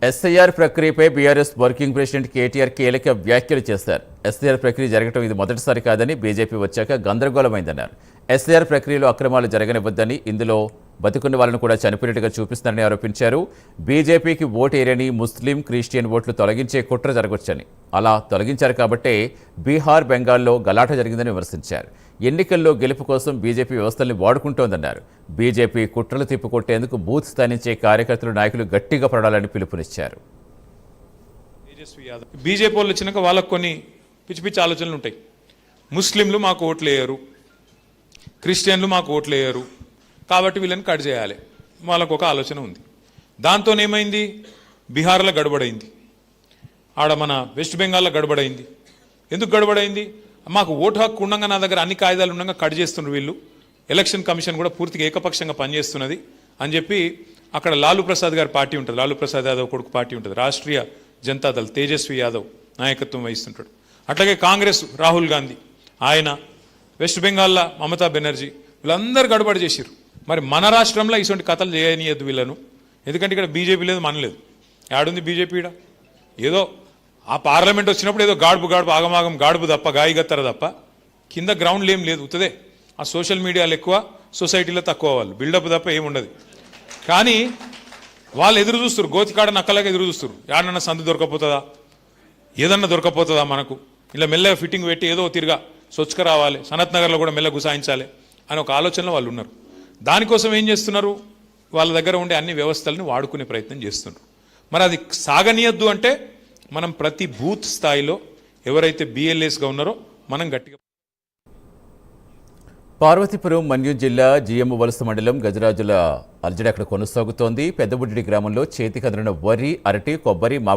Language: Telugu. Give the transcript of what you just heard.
ఎస్ఐఆర్ ప్రక్రియపై బీఆర్ఎస్ వర్కింగ్ ప్రెసిడెంట్ కేటీఆర్ కీలక వ్యాఖ్యలు చేశారు. ఎస్ఐఆర్ ప్రక్రియ జరగడం ఇది మొదటిసారి కాదని, బీజేపీ వచ్చాక గందరగోళమైందన్నారు. ఎస్ఐఆర్ ప్రక్రియలో అక్రమాలు జరగనివ్వద్దని, ఇందులో బతుకున్న వాళ్ళను కూడా చనిపోయినట్టుగా చూపిస్తున్నారని ఆరోపించారు. బీజేపీకి ఓటేరని ముస్లిం, క్రిస్టియన్ ఓట్లు తొలగించే కుట్ర జరగొచ్చని, అలా తొలగించారు కాబట్టే బీహార్, బెంగాల్లో గలాట జరిగిందని విమర్శించారు. ఎన్నికల్లో గెలుపు కోసం బీజేపీ వ్యవస్థల్ని వాడుకుంటోందన్నారు. బీజేపీ కుట్రలు తిప్పికొట్టేందుకు బూత్ స్థాయి నుంచే కార్యకర్తలు, నాయకులు గట్టిగా పడాలని పిలుపునిచ్చారు. బీజేపీ వాళ్ళు వచ్చినాక వాళ్ళకు కొన్ని పిచ్చి పిచ్చి ఆలోచనలు ఉంటాయి. ముస్లింలు మాకు ఓట్లు వేయరు, క్రిస్టియన్లు మాకు ఓట్లు వేయరు, కాబట్టి వీళ్ళని కట్ చేయాలి, వాళ్ళకు ఒక ఆలోచన ఉంది. దాంతో ఏమైంది, బీహార్లో గడబడైంది, ఆడ మన వెస్ట్ బెంగాల్లో గడబడైంది. ఎందుకు గడబడైంది? మాకు ఓటు హక్కు ఉండగా, నా దగ్గర అన్ని కాయిదాలు ఉండగా కట్ చేస్తున్నారు వీళ్ళు, ఎలక్షన్ కమిషన్ కూడా పూర్తిగా ఏకపక్షంగా పనిచేస్తున్నది అని చెప్పి అక్కడ లాలూ ప్రసాద్ గారి పార్టీ ఉంటుంది, లాలూ ప్రసాద్ యాదవ్ కొడుకు పార్టీ ఉంటుంది, రాష్ట్రీయ జనతాదళ్ తేజస్వి యాదవ్ నాయకత్వం వహిస్తుంటాడు. అట్లాగే కాంగ్రెస్ రాహుల్ గాంధీ, ఆయన వెస్ట్ బెంగాల్లో మమతా బెనర్జీ, వీళ్ళందరూ గడబడి చేసిరు. మరి మన రాష్ట్రంలో ఇటువంటి కథలు చేయనియద్దు వీళ్ళను, ఎందుకంటే ఇక్కడ బీజేపీ లేదు, మన లేదు. యాడుంది బీజేపీ? ఇక్కడ ఏదో ఆ పార్లమెంట్ వచ్చినప్పుడు ఏదో గాడుపు ఆగమాగం గాడుపు తప్ప, గాయగత్తర తప్ప కింద గ్రౌండ్లు ఏం లేదు, ఉత్తదే. ఆ సోషల్ మీడియాలో ఎక్కువ, సొసైటీలో తక్కువ, వాళ్ళు బిల్డప్ తప్ప ఏముండదు. కానీ వాళ్ళు ఎదురు చూస్తారు, గోతికాడ నక్కలాగా ఎదురు చూస్తారు. యాడన్నా సందు దొరకపోతుందా, ఏదన్నా దొరకపోతుందా మనకు, ఇలా మెల్లగా ఫిట్టింగ్ పెట్టి ఏదో తిరిగా సొచ్చుక రావాలి, సనత్ నగర్లో కూడా మెల్ల గుసాయించాలి అని ఒక ఆలోచనలో వాళ్ళు ఉన్నారు. దానికోసం ఏం చేస్తున్నారు, వాళ్ళ దగ్గర ఉండే అన్ని వ్యవస్థలను వాడుకునే ప్రయత్నం చేస్తున్నారు. మరి అది సాగనీయద్దు అంటే మనం ప్రతి బూత్ స్థాయిలో ఎవరైతే బిఎల్ఏస్గా ఉన్నారో మనం గట్టిగా. పార్వతీపురం మన్యం జిల్లా జిఎం వలస మండలం గజరాజుల అర్జడి అక్కడ కొనసాగుతోంది. పెద్దబుడ్డి గ్రామంలో చేతికందిన వరి, అరటి, కొబ్బరి, మామిడి